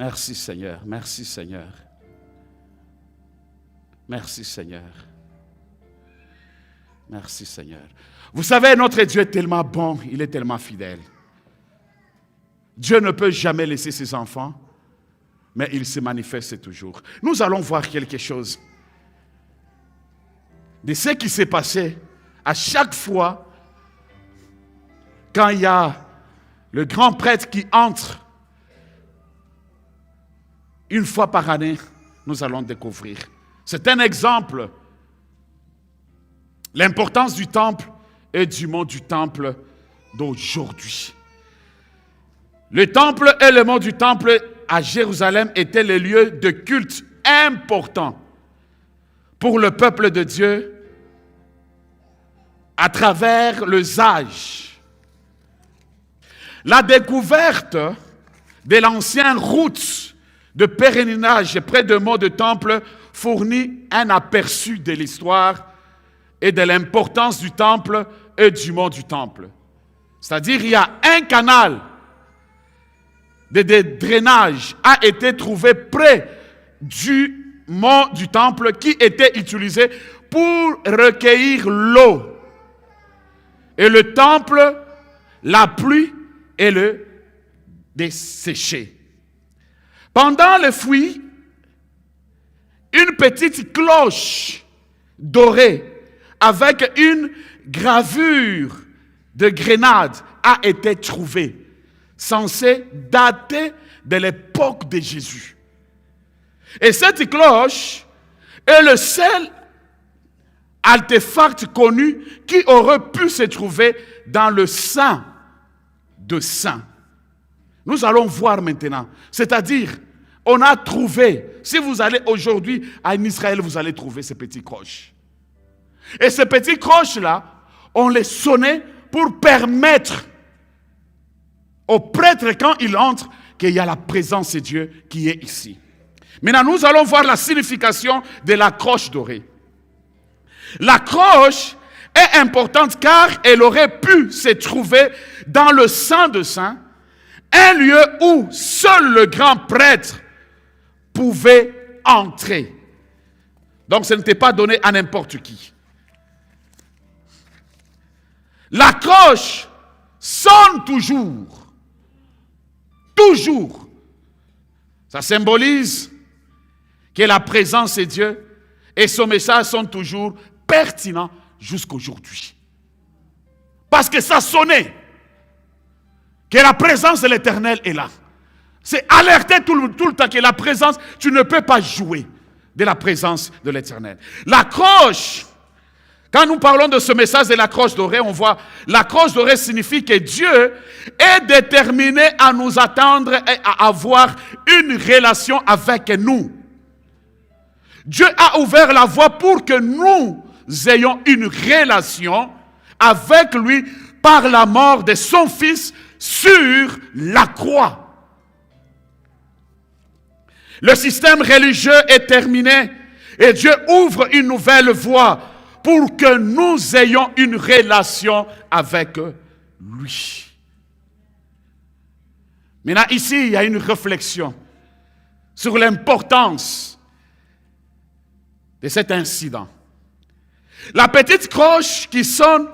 Merci Seigneur, merci Seigneur. Merci Seigneur. Merci Seigneur. Vous savez, notre Dieu est tellement bon, il est tellement fidèle. Dieu ne peut jamais laisser ses enfants, mais il se manifeste toujours. Nous allons voir quelque chose de ce qui s'est passé à chaque fois quand il y a le grand prêtre qui entre. Une fois par année, nous allons découvrir. C'est un exemple. L'importance du temple et du mot du temple d'aujourd'hui. Le temple et le mot du temple à Jérusalem étaient les lieux de culte importants pour le peuple de Dieu à travers les âges. La découverte de l'ancienne route de pèlerinage près de mot de temple fournit un aperçu de l'histoire et de l'importance du temple et du mot du temple. C'est-à-dire, il y a un canal de drainage a été trouvé près du mont du temple qui était utilisé pour recueillir l'eau. Et le temple, la pluie et le dessécher. Pendant le fouillis, une petite cloche dorée avec une gravure de grenade a été trouvée, censée dater de l'époque de Jésus. Et cette cloche est le seul artefact connu qui aurait pu se trouver dans le Saint de Saints. Nous allons voir maintenant. C'est-à-dire, on a trouvé, si vous allez aujourd'hui en Israël, vous allez trouver ces petits croches. Et ces petits croches-là, on les sonnait pour permettre au prêtre, quand il entre, qu'il y a la présence de Dieu qui est ici. Maintenant, nous allons voir la signification de la croche dorée. La croche est importante car elle aurait pu se trouver dans le Saint de Saints, un lieu où seul le grand prêtre pouvait entrer. Donc ce n'était pas donné à n'importe qui. La cloche sonne toujours. Toujours. Ça symbolise que la présence de Dieu et son message sont toujours pertinents jusqu'à aujourd'hui. Parce que ça sonnait. Que la présence de l'Éternel est là. C'est alerter tout le temps que la présence, tu ne peux pas jouer de la présence de l'Éternel. La cloche, quand nous parlons de ce message de la croche dorée, on voit la croche dorée signifie que Dieu est déterminé à nous attendre et à avoir une relation avec nous. Dieu a ouvert la voie pour que nous ayons une relation avec lui par la mort de son Fils sur la croix. Le système religieux est terminé et Dieu ouvre une nouvelle voie pour que nous ayons une relation avec lui. Maintenant, ici, il y a une réflexion sur l'importance de cet incident. La petite cloche qui sonne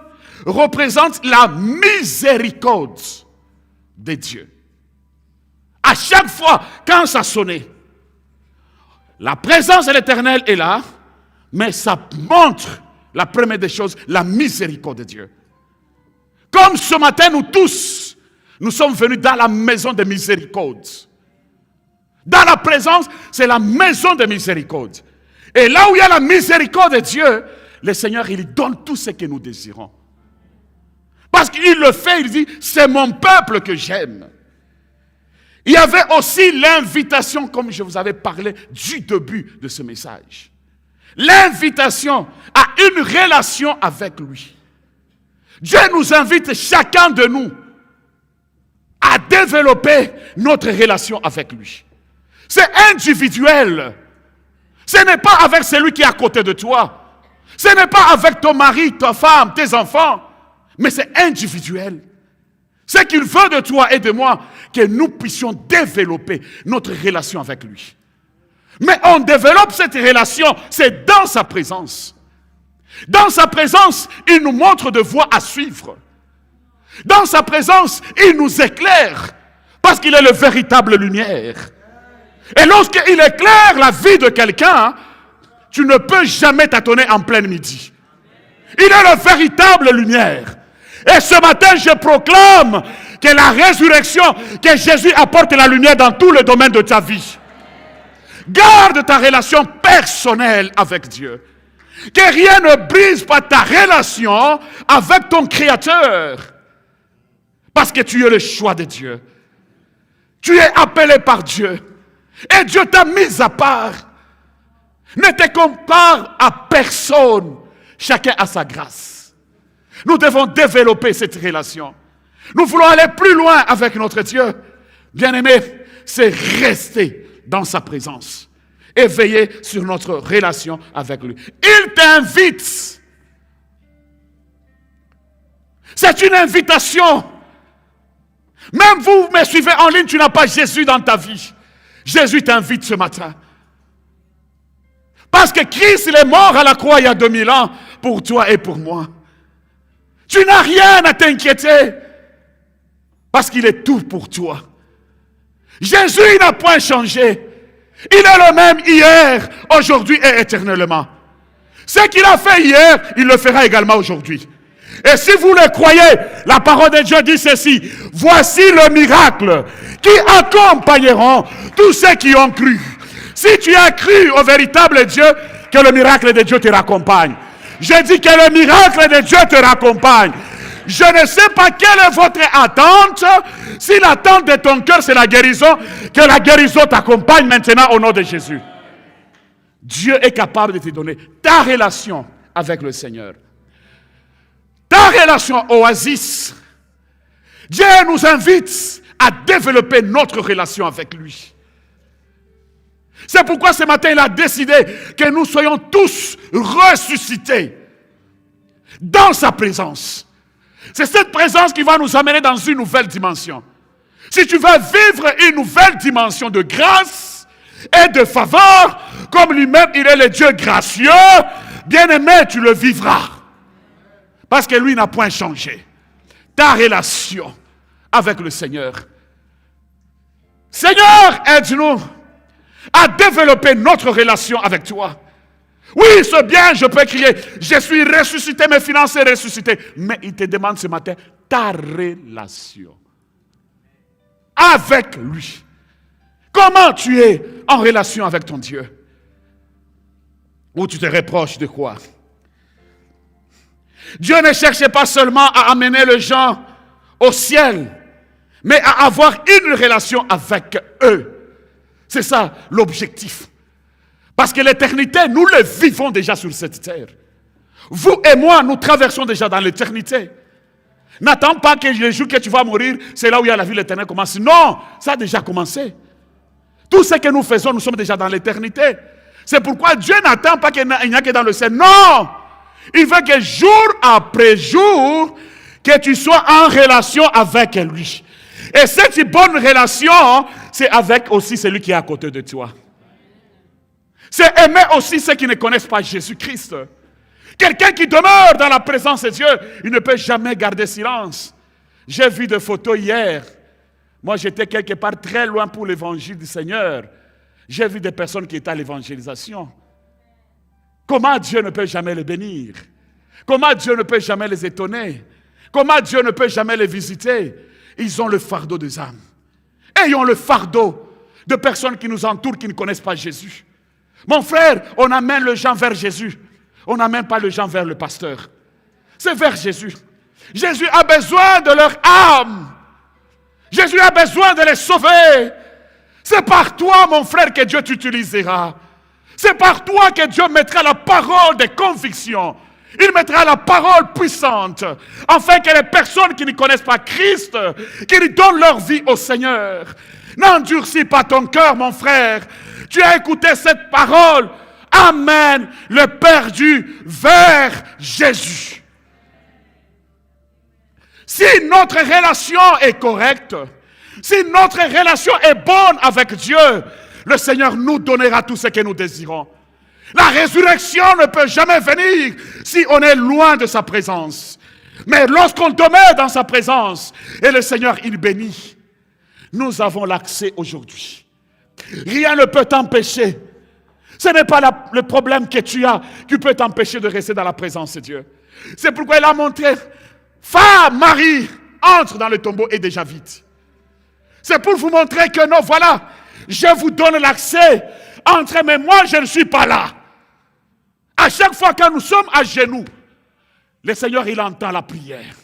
représente la miséricorde de Dieu. À chaque fois, quand ça sonnait, la présence de l'Éternel est là, mais ça montre, la première des choses, la miséricorde de Dieu. Comme ce matin, nous tous, nous sommes venus dans la maison de miséricorde. Dans la présence, c'est la maison de miséricorde. Et là où il y a la miséricorde de Dieu, le Seigneur, il donne tout ce que nous désirons. Parce qu'il le fait, il dit, c'est mon peuple que j'aime. Il y avait aussi l'invitation, comme je vous avais parlé du début de ce message. L'invitation à une relation avec lui. Dieu nous invite, chacun de nous, à développer notre relation avec lui. C'est individuel. Ce n'est pas avec celui qui est à côté de toi. Ce n'est pas avec ton mari, ta femme, tes enfants. Mais c'est individuel. Ce qu'il veut de toi et de moi, que nous puissions développer notre relation avec lui. Mais on développe cette relation, c'est dans sa présence. Dans sa présence, il nous montre de voies à suivre. Dans sa présence, il nous éclaire, parce qu'il est le véritable lumière. Et lorsqu'il éclaire la vie de quelqu'un, tu ne peux jamais tâtonner en plein midi. Il est le véritable lumière. Et ce matin, je proclame que la résurrection, que Jésus apporte la lumière dans tout le domaine de ta vie. Garde ta relation personnelle avec Dieu. Que rien ne brise pas ta relation avec ton Créateur. Parce que tu es le choix de Dieu. Tu es appelé par Dieu. Et Dieu t'a mis à part. Ne te compare à personne. Chacun a sa grâce. Nous devons développer cette relation. Nous voulons aller plus loin avec notre Dieu. Bien-aimé, c'est rester dans sa présence et veiller sur notre relation avec lui. Il t'invite. C'est une invitation. Même vous me suivez en ligne, tu n'as pas Jésus dans ta vie. Jésus t'invite ce matin. Parce que Christ, il est mort à la croix il y a 2000 ans pour toi et pour moi. Tu n'as rien à t'inquiéter parce qu'il est tout pour toi. Jésus, il n'a point changé. Il est le même hier, aujourd'hui et éternellement. Ce qu'il a fait hier, il le fera également aujourd'hui. Et si vous le croyez, la parole de Dieu dit ceci: voici le miracle qui accompagneront tous ceux qui ont cru. Si tu as cru au véritable Dieu, que le miracle de Dieu te raccompagne. Je dis que le miracle de Dieu te raccompagne. Je ne sais pas quelle est votre attente. Si l'attente de ton cœur c'est la guérison, que la guérison t'accompagne maintenant au nom de Jésus. Dieu est capable de te donner ta relation avec le Seigneur. Ta relation oasis. Dieu nous invite à développer notre relation avec lui. C'est pourquoi ce matin il a décidé que nous soyons tous ressuscités dans sa présence. C'est cette présence qui va nous amener dans une nouvelle dimension. Si tu veux vivre une nouvelle dimension de grâce et de faveur, comme lui-même il est le Dieu gracieux, bien-aimé, tu le vivras. Parce que lui n'a point changé. Ta relation avec le Seigneur. Seigneur, aide-nous à développer notre relation avec toi. Oui, c'est bien, je peux crier, je suis ressuscité, mes finances sont ressuscitées. Mais il te demande ce matin, ta relation avec lui. Comment tu es en relation avec ton Dieu? Ou tu te reproches de quoi? Dieu ne cherchait pas seulement à amener les gens au ciel, mais à avoir une relation avec eux. C'est ça l'objectif. Parce que l'éternité, nous le vivons déjà sur cette terre. Vous et moi, nous traversons déjà dans l'éternité. N'attends pas que le jour que tu vas mourir, c'est là où il y a la vie éternelle commence. Non, ça a déjà commencé. Tout ce que nous faisons, nous sommes déjà dans l'éternité. C'est pourquoi Dieu n'attend pas qu'il n'y a que dans le ciel. Non! Il veut que jour après jour, que tu sois en relation avec lui. Et cette bonne relation, c'est avec aussi celui qui est à côté de toi. C'est aimer aussi ceux qui ne connaissent pas Jésus-Christ. Quelqu'un qui demeure dans la présence de Dieu, il ne peut jamais garder silence. J'ai vu des photos hier. Moi, j'étais quelque part très loin pour l'évangile du Seigneur. J'ai vu des personnes qui étaient à l'évangélisation. Comment Dieu ne peut jamais les bénir? Comment Dieu ne peut jamais les étonner? Comment Dieu ne peut jamais les visiter? Ils ont le fardeau des âmes. Ayons le fardeau de personnes qui nous entourent, qui ne connaissent pas Jésus. Mon frère, on amène les gens vers Jésus. On n'amène pas les gens vers le pasteur. C'est vers Jésus. Jésus a besoin de leur âme. Jésus a besoin de les sauver. C'est par toi, mon frère, que Dieu t'utilisera. C'est par toi que Dieu mettra la parole de conviction. Il mettra la parole puissante, afin que les personnes qui ne connaissent pas Christ, qu'ils donnent leur vie au Seigneur. N'endurcis pas ton cœur, mon frère. Tu as écouté cette parole. Amène le perdu vers Jésus. Si notre relation est correcte, si notre relation est bonne avec Dieu, le Seigneur nous donnera tout ce que nous désirons. La résurrection ne peut jamais venir si on est loin de sa présence. Mais lorsqu'on demeure dans sa présence, et le Seigneur, il bénit, nous avons l'accès aujourd'hui. Rien ne peut t'empêcher. Ce n'est pas le problème que tu as qui peut t'empêcher de rester dans la présence de Dieu. C'est pourquoi il a montré, femme, Marie, entre dans le tombeau et déjà vite. C'est pour vous montrer que non, voilà, je vous donne l'accès. Entrez, mais moi, je ne suis pas là. À chaque fois que nous sommes à genoux, le Seigneur, il entend la prière.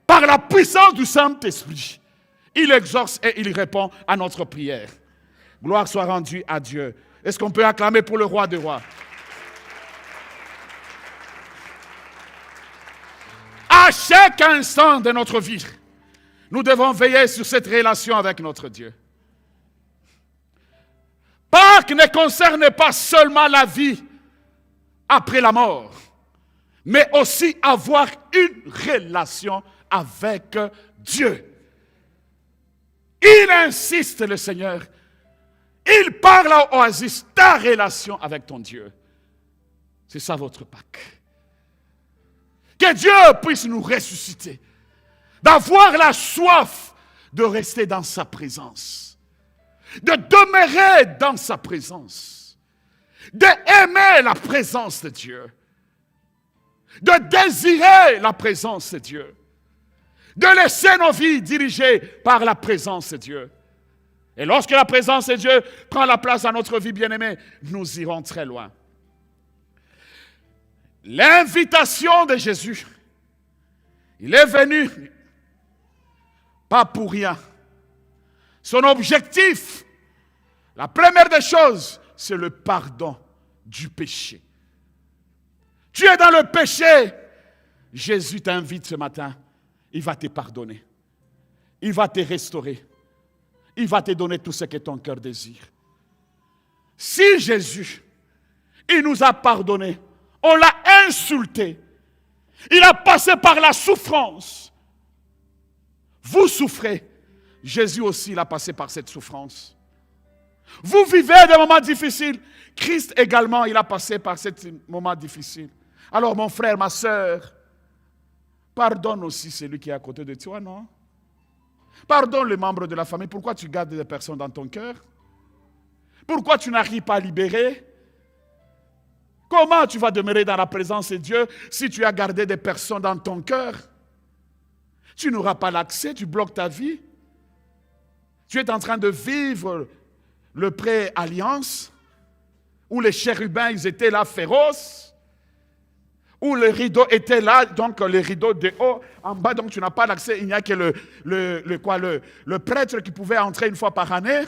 Par la puissance du Saint-Esprit, il exauce et il répond à notre prière. Gloire soit rendue à Dieu. Est-ce qu'on peut acclamer pour le roi des rois? À chaque instant de notre vie, nous devons veiller sur cette relation avec notre Dieu. Pâques ne concerne pas seulement la vie après la mort, mais aussi avoir une relation avec Dieu. Il insiste, le Seigneur. Il parle à Oasis, ta relation avec ton Dieu. C'est ça votre Pâques. Que Dieu puisse nous ressusciter, d'avoir la soif de rester dans sa présence, de demeurer dans sa présence, d'aimer la présence de Dieu, de désirer la présence de Dieu, de laisser nos vies dirigées par la présence de Dieu. Et lorsque la présence de Dieu prend la place dans notre vie bien-aimée, nous irons très loin. L'invitation de Jésus, il est venu pas pour rien. Son objectif, la première des choses, c'est le pardon du péché. Tu es dans le péché, Jésus t'invite ce matin, il va te pardonner, il va te restaurer, il va te donner tout ce que ton cœur désire. Si Jésus, il nous a pardonné, on l'a insulté, il a passé par la souffrance. Vous souffrez, Jésus aussi il a passé par cette souffrance. Vous vivez des moments difficiles, Christ également il a passé par ces moments difficiles. Alors mon frère, ma soeur, pardonne aussi celui qui est à côté de toi, non? Pardonne les membres de la famille. Pourquoi tu gardes des personnes dans ton cœur? Pourquoi tu n'arrives pas à libérer? Comment tu vas demeurer dans la présence de Dieu si tu as gardé des personnes dans ton cœur? Tu n'auras pas l'accès, tu bloques ta vie. Tu es en train de vivre le pré-alliance, où les chérubins, ils étaient là féroces, où le rideau était là, donc le rideau de haut, en bas, donc tu n'as pas l'accès, il n'y a que le prêtre qui pouvait entrer une fois par année.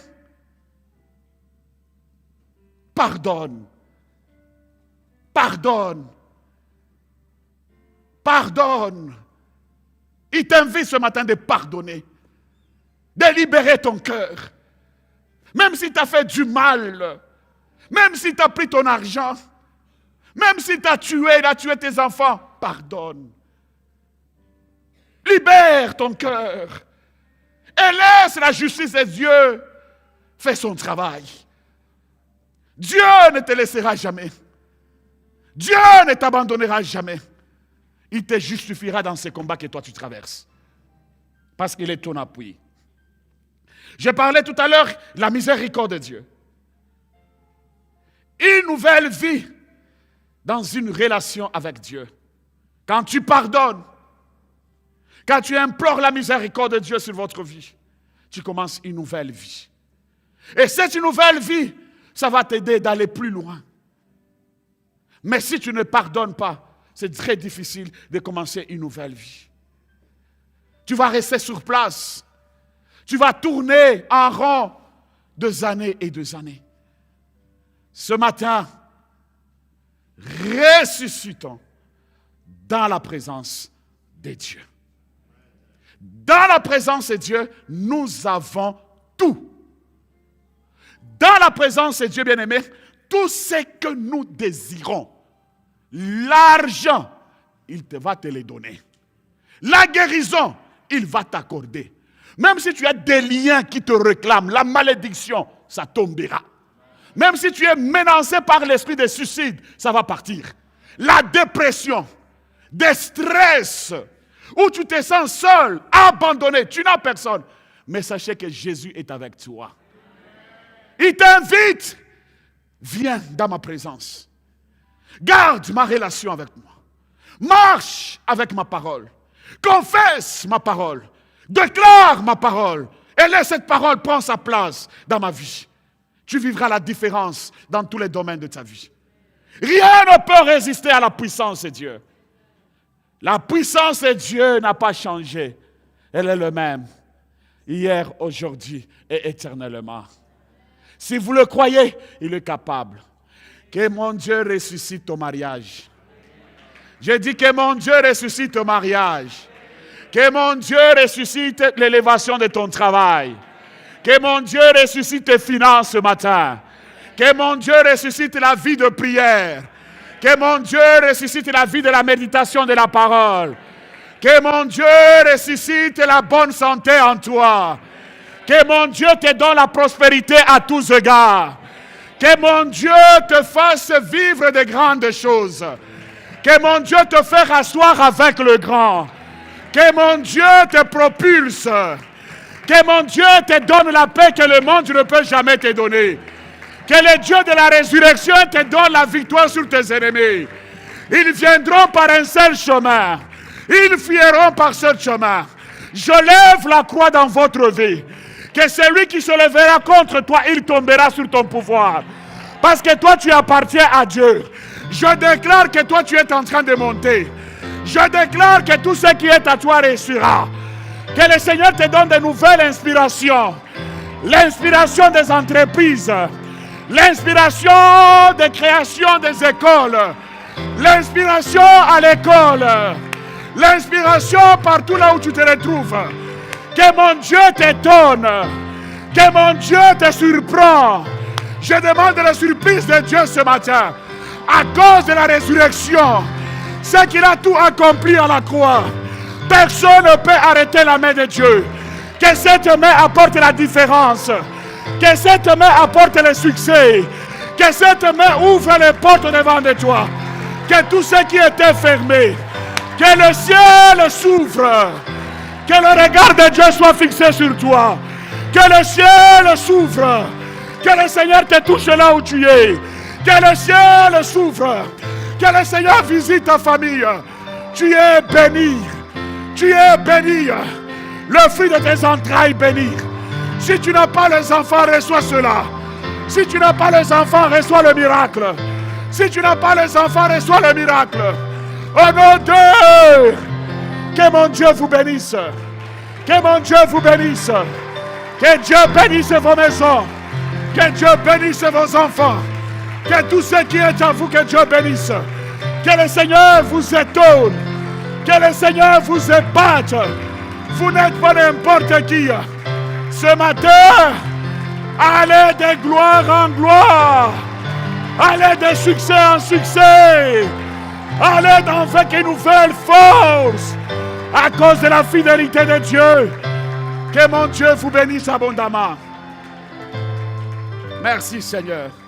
Pardonne. Pardonne. Pardonne. Il t'invite ce matin de pardonner, de libérer ton cœur. Même si tu as fait du mal, même si tu as pris ton argent, même si tu as tué tes enfants, pardonne. Libère ton cœur et laisse la justice de Dieu faire son travail. Dieu ne te laissera jamais. Dieu ne t'abandonnera jamais. Il te justifiera dans ces combats que toi tu traverses. Parce qu'il est ton appui. Je parlais tout à l'heure de la miséricorde de Dieu. Une nouvelle vie dans une relation avec Dieu. Quand tu pardonnes, quand tu implores la miséricorde de Dieu sur votre vie, tu commences une nouvelle vie. Et cette nouvelle vie, ça va t'aider d'aller plus loin. Mais si tu ne pardonnes pas, c'est très difficile de commencer une nouvelle vie. Tu vas rester sur place. Tu vas tourner en rond des années et des années. Ce matin, ressuscitons dans la présence de Dieu. Dans la présence de Dieu, nous avons tout. Dans la présence de Dieu, bien-aimé, tout ce que nous désirons, l'argent, il va te le donner. La guérison, il va t'accorder. Même si tu as des liens qui te réclament, la malédiction, ça tombera. Même si tu es menacé par l'esprit de suicide, ça va partir. La dépression, des stress, où tu te sens seul, abandonné, tu n'as personne. Mais sachez que Jésus est avec toi. Il t'invite, viens dans ma présence. Garde ma relation avec moi. Marche avec ma parole. Confesse ma parole. Déclare ma parole. Et laisse cette parole prendre sa place dans ma vie. Tu vivras la différence dans tous les domaines de ta vie. Rien ne peut résister à la puissance de Dieu. La puissance de Dieu n'a pas changé. Elle est le même. Hier, aujourd'hui et éternellement. Si vous le croyez, il est capable. Que mon Dieu ressuscite au mariage. Je dis que mon Dieu ressuscite au mariage. Que mon Dieu ressuscite l'élévation de ton travail. Que mon Dieu ressuscite tes finances ce matin. Que mon Dieu ressuscite la vie de prière. Que mon Dieu ressuscite la vie de la méditation de la parole. Que mon Dieu ressuscite la bonne santé en toi. Que mon Dieu te donne la prospérité à tous égards. Que mon Dieu te fasse vivre de grandes choses. Que mon Dieu te fasse rasseoir avec le grand. Que mon Dieu te propulse. Que mon Dieu te donne la paix que le monde ne peut jamais te donner. Que le Dieu de la résurrection te donne la victoire sur tes ennemis. Ils viendront par un seul chemin. Ils fuiront par ce chemin. Je lève la croix dans votre vie. Que celui qui se lèvera contre toi, il tombera sur ton pouvoir. Parce que toi, tu appartiens à Dieu. Je déclare que toi, tu es en train de monter. Je déclare que tout ce qui est à toi réussira. Que le Seigneur te donne de nouvelles inspirations. L'inspiration des entreprises. L'inspiration de création des écoles. L'inspiration à l'école. L'inspiration partout là où tu te retrouves. Que mon Dieu t'étonne. Que mon Dieu te surprend. Je demande la surprise de Dieu ce matin. À cause de la résurrection. C'est qu'il a tout accompli à la croix. Personne ne peut arrêter la main de Dieu. Que cette main apporte la différence. Que cette main apporte le succès. Que cette main ouvre les portes devant de toi. Que tout ce qui était fermé. Que le ciel s'ouvre. Que le regard de Dieu soit fixé sur toi. Que le ciel s'ouvre. Que le Seigneur te touche là où tu es. Que le ciel s'ouvre. Que le Seigneur visite ta famille. Tu es béni. Tu es béni. Le fruit de tes entrailles béni. Si tu n'as pas les enfants, reçois cela. Si tu n'as pas les enfants, reçois le miracle. Si tu n'as pas les enfants, reçois le miracle. Au nom de... Que mon Dieu vous bénisse. Que mon Dieu vous bénisse. Que Dieu bénisse vos maisons. Que Dieu bénisse vos enfants. Que tout ce qui est à vous, que Dieu bénisse. Que le Seigneur vous étonne. Que le Seigneur vous épate. Vous n'êtes pas n'importe qui. Ce matin, allez de gloire en gloire. Allez de succès en succès. Allez avec une nouvelle force. À cause de la fidélité de Dieu. Que mon Dieu vous bénisse abondamment. Merci Seigneur.